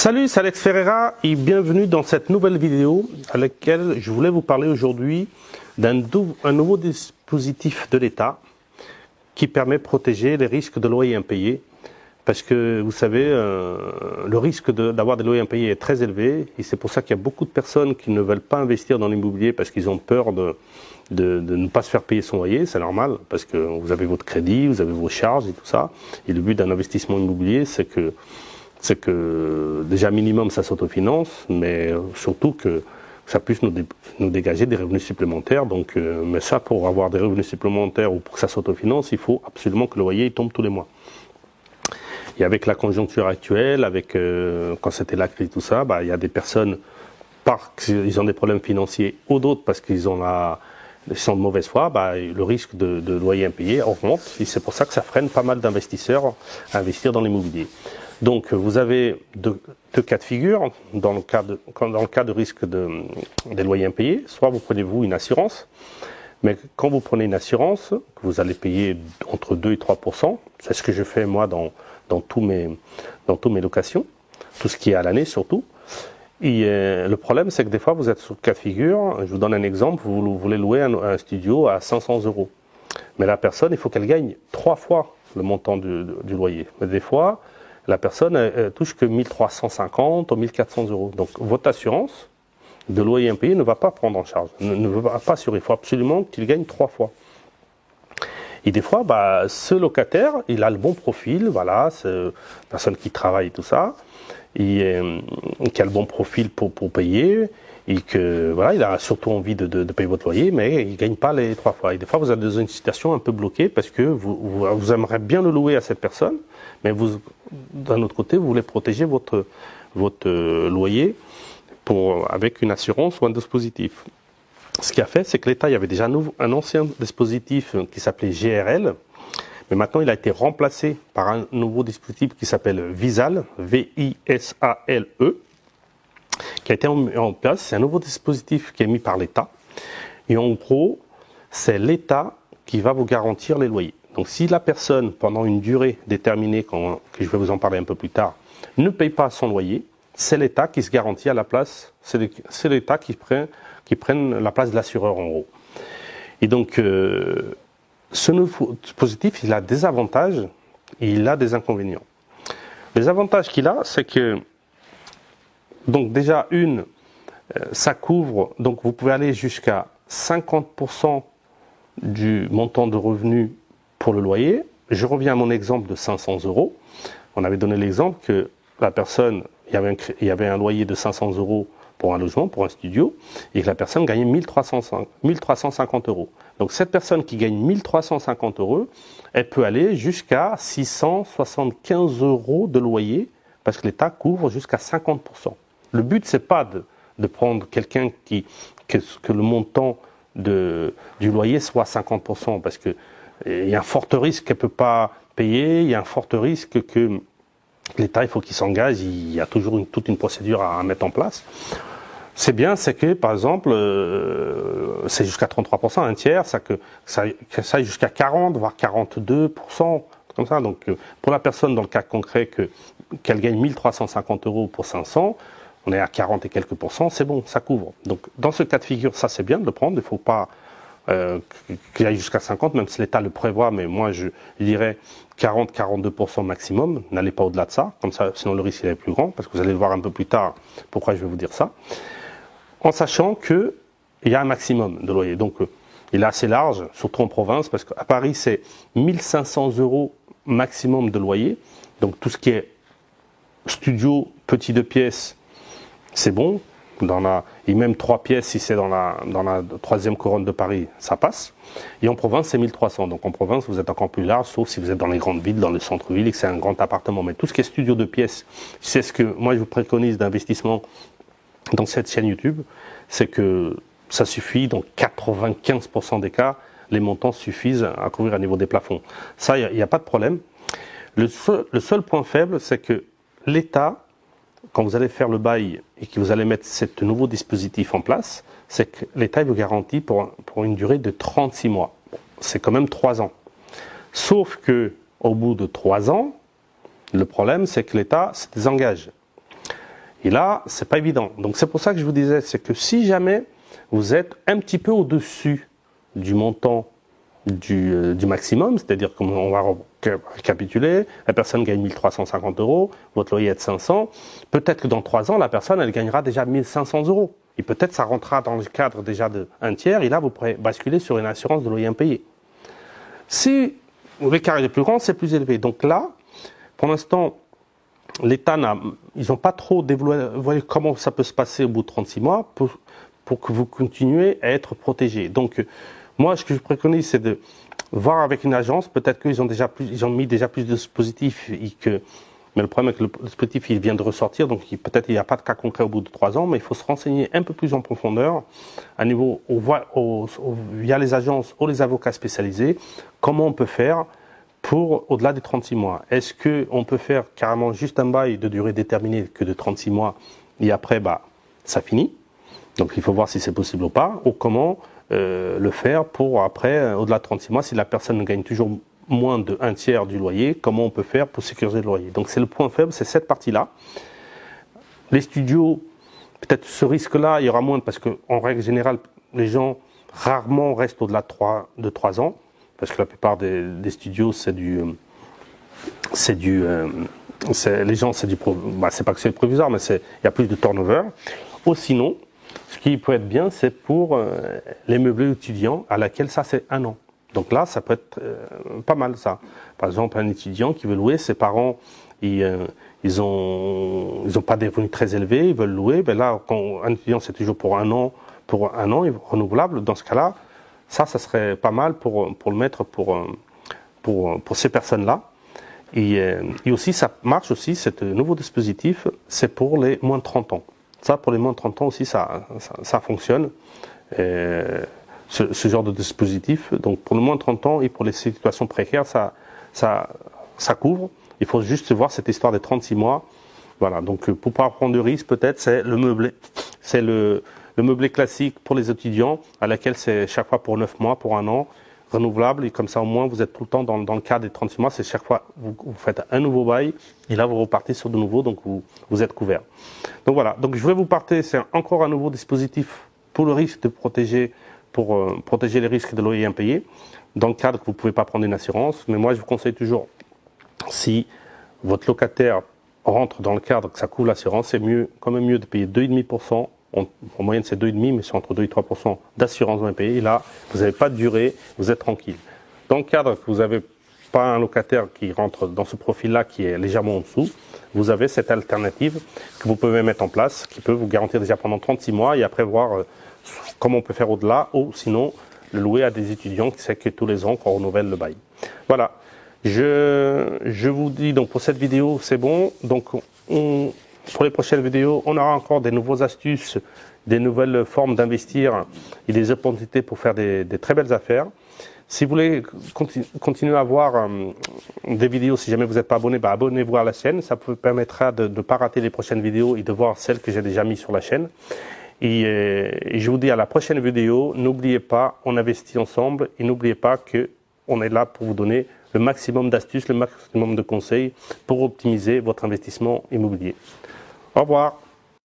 Salut, c'est Alex Ferreira et bienvenue dans cette nouvelle vidéo à laquelle je voulais vous parler aujourd'hui d'un nouveau dispositif de l'État qui permet de protéger les risques de loyers impayés. Parce que vous savez, le risque d'avoir des loyers impayés est très élevé et c'est pour ça qu'il y a beaucoup de personnes qui ne veulent pas investir dans l'immobilier parce qu'ils ont peur de ne pas se faire payer son loyer. C'est normal parce que vous avez votre crédit, vous avez vos charges et tout ça. Et le but d'un investissement immobilier, c'est que déjà minimum ça s'autofinance, mais surtout que ça puisse nous dégager des revenus supplémentaires. Donc, mais ça, pour avoir des revenus supplémentaires ou pour que ça s'autofinance, il faut absolument que le loyer tombe tous les mois. Et avec la conjoncture actuelle, avec quand c'était la crise, tout ça, il y a des personnes parce qu'ils ont des problèmes financiers ou d'autres parce qu'ils sont de mauvaise foi, le risque de loyer impayé augmente. Et c'est pour ça que ça freine pas mal d'investisseurs à investir dans l'immobilier. Donc, vous avez deux cas de figure dans le cas de risque des loyers impayés. Soit vous prenez une assurance, mais quand vous prenez une assurance, vous allez payer entre 2 et 3%. C'est ce que je fais moi dans tous mes locations, tout ce qui est à l'année surtout. Et le problème, c'est que des fois, vous êtes sur le cas de figure. Je vous donne un exemple. Vous voulez louer un studio à 500 €. Mais la personne, il faut qu'elle gagne 3 fois le montant du loyer. Mais des fois, la personne elle touche que 1350 ou 1400 €. Donc, votre assurance de loyer impayé ne va pas prendre en charge, ne va pas assurer. Il faut absolument qu'il gagne 3 fois. Et des fois, ce locataire, il a le bon profil, voilà, c'est une personne qui travaille et tout ça, et qui a le bon profil pour payer, et que voilà, il a surtout envie de payer votre loyer, mais il ne gagne pas les 3 fois. Et des fois, vous êtes dans une situation un peu bloquée parce que vous aimeriez bien le louer à cette personne, mais d'un autre côté, vous voulez protéger votre loyer avec une assurance ou un dispositif. Ce qui a fait, c'est que l'État, il y avait déjà un ancien dispositif qui s'appelait GRL, mais maintenant il a été remplacé par un nouveau dispositif qui s'appelle VISALE, V-I-S-A-L-E, qui a été mis en place. C'est un nouveau dispositif qui est mis par l'État. Et en gros, c'est l'État qui va vous garantir les loyers. Donc si la personne, pendant une durée déterminée, que je vais vous en parler un peu plus tard, ne paye pas son loyer, c'est l'État qui se garantit à la place, c'est l'État qui prenne la place de l'assureur en gros. Et donc, ce nouveau dispositif, il a des avantages et il a des inconvénients. Les avantages qu'il a, c'est que, donc déjà ça couvre, donc vous pouvez aller jusqu'à 50% du montant de revenus pour le loyer. Je reviens à mon exemple de 500 €. On avait donné l'exemple que la personne, il y avait un loyer de 500 € pour un logement, pour un studio, et que la personne gagnait 1350 €. Donc cette personne qui gagne 1350 €, elle peut aller jusqu'à 675 € de loyer, parce que l'État couvre jusqu'à 50%. Le but, c'est pas de prendre quelqu'un que le montant du loyer soit 50%, parce que il y a un fort risque qu'elle ne peut pas payer, il y a un fort risque que l'État, il faut qu'il s'engage, il y a toujours toute une procédure à mettre en place. C'est bien, c'est que, par exemple, c'est jusqu'à 33%, un tiers, que ça aille jusqu'à 40, voire 42%, comme ça. Donc, pour la personne, dans le cas concret, qu'elle gagne 1350 € pour 500, on est à 40 et quelques %, c'est bon, ça couvre. Donc, dans ce cas de figure, ça c'est bien de le prendre, il ne faut pas qu'il aille jusqu'à 50, même si l'État le prévoit, mais moi je dirais 40-42% maximum, n'allez pas au-delà de ça, comme ça, sinon le risque est plus grand, parce que vous allez le voir un peu plus tard pourquoi je vais vous dire ça, en sachant qu'il y a un maximum de loyer. Donc il est assez large, surtout en province, parce qu'à Paris c'est 1500 € maximum de loyer, donc tout ce qui est studio, petit 2 pièces, c'est bon. Et même 3 pièces, si c'est dans la 3e couronne de Paris, ça passe. Et en province, c'est 1300. Donc en province, vous êtes encore plus large, sauf si vous êtes dans les grandes villes, dans le centre-ville, et que c'est un grand appartement. Mais tout ce qui est studio de pièces, c'est ce que moi je vous préconise d'investissement dans cette chaîne YouTube, c'est que ça suffit, dans 95% des cas, les montants suffisent à couvrir à niveau des plafonds. Ça, il n'y a pas de problème. Le seul point faible, c'est que l'État, quand vous allez faire le bail et que vous allez mettre ce nouveau dispositif en place, c'est que l'État vous garantit pour une durée de 36 mois. C'est quand même 3 ans. Sauf que au bout de 3 ans, le problème, c'est que l'État se désengage. Et là, c'est pas évident. Donc c'est pour ça que je vous disais, c'est que si jamais vous êtes un petit peu au-dessus du montant du maximum, c'est-à-dire qu'on va récapituler, la personne gagne 1350 €, votre loyer est de 500, peut-être que dans 3 ans, la personne, elle gagnera déjà 1500 €. Et peut-être ça rentrera dans le cadre déjà d'un tiers, et là, vous pourrez basculer sur une assurance de loyer impayé. Si l'écart est plus grand, c'est plus élevé. Donc là, pour l'instant, l'État ils n'ont pas trop dévoilé comment ça peut se passer au bout de 36 mois pour que vous continuez à être protégé. Donc, moi, ce que je préconise, c'est de voir avec une agence. Peut-être qu'ils ont mis déjà plus de dispositifs mais le problème est que le dispositif, il vient de ressortir, donc peut-être il n'y a pas de cas concret au bout de 3 ans, mais il faut se renseigner un peu plus en profondeur, à niveau, via les agences ou les avocats spécialisés, comment on peut faire pour au-delà des 36 mois. Est-ce qu'on peut faire carrément juste un bail de durée déterminée que de 36 mois, et après, ça finit. Donc il faut voir si c'est possible ou pas, ou comment le faire pour après, au-delà de 36 mois, si la personne gagne toujours moins de 1/3 du loyer, comment on peut faire pour sécuriser le loyer. Donc c'est le point faible, c'est cette partie-là. Les studios, peut-être ce risque-là, il y aura moins parce qu'en règle générale, les gens rarement restent au-delà de 3 ans, parce que la plupart des studios, les gens, c'est pas que c'est le provisoire, mais il y a plus de turnover. Ou sinon, ce qui peut être bien, c'est pour les meublés étudiants, à laquelle ça, c'est 1 an. Donc là, ça peut être pas mal, ça. Par exemple, un étudiant qui veut louer, ses parents, ils ont pas des revenus très élevés, ils veulent louer. Ben là, quand un étudiant, c'est toujours pour un an, renouvelable. Dans ce cas-là, ça serait pas mal pour le mettre pour ces personnes-là. Et aussi, ça marche aussi, ce nouveau dispositif, c'est pour les moins de 30 ans. Ça, pour les moins de 30 ans aussi, ça fonctionne. Ce genre de dispositif. Donc pour le moins de 30 ans et pour les situations précaires, ça couvre. Il faut juste voir cette histoire des 36 mois. Voilà, donc pour ne pas prendre de risque, peut-être, c'est le meublé. C'est le meublé classique pour les étudiants, à laquelle c'est chaque fois pour 9 mois, pour 1 an, renouvelable. Et comme ça, au moins, vous êtes tout le temps dans le cadre des 36 mois. C'est chaque fois, vous faites un nouveau bail. Et là, vous repartez sur de nouveau, donc vous êtes couvert. Donc voilà, donc je voulais vous partager, c'est encore un nouveau dispositif pour le risque de pour protéger les risques de loyer impayé, dans le cadre que vous ne pouvez pas prendre une assurance. Mais moi, je vous conseille toujours, si votre locataire rentre dans le cadre que ça couvre l'assurance, c'est quand même mieux de payer 2,5%. En moyenne, c'est 2,5%, mais c'est entre 2 et 3% d'assurance non impayée. Et là, vous n'avez pas de durée, vous êtes tranquille. Dans le cadre que vous n'avez pas un locataire qui rentre dans ce profil-là, qui est légèrement en dessous, vous avez cette alternative que vous pouvez mettre en place, qui peut vous garantir déjà pendant 36 mois et après voir comment on peut faire au-delà, ou sinon le louer à des étudiants qui savent que tous les ans qu'on renouvelle le bail. Voilà, je vous dis donc pour cette vidéo c'est bon, donc pour les prochaines vidéos on aura encore des nouvelles astuces, des nouvelles formes d'investir et des opportunités pour faire des très belles affaires. Si vous voulez continuer à voir des vidéos, si jamais vous n'êtes pas abonné, abonnez-vous à la chaîne, ça vous permettra de ne pas rater les prochaines vidéos et de voir celles que j'ai déjà mises sur la chaîne. Et je vous dis à la prochaine vidéo, n'oubliez pas, on investit ensemble et n'oubliez pas qu'on est là pour vous donner le maximum d'astuces, le maximum de conseils pour optimiser votre investissement immobilier. Au revoir.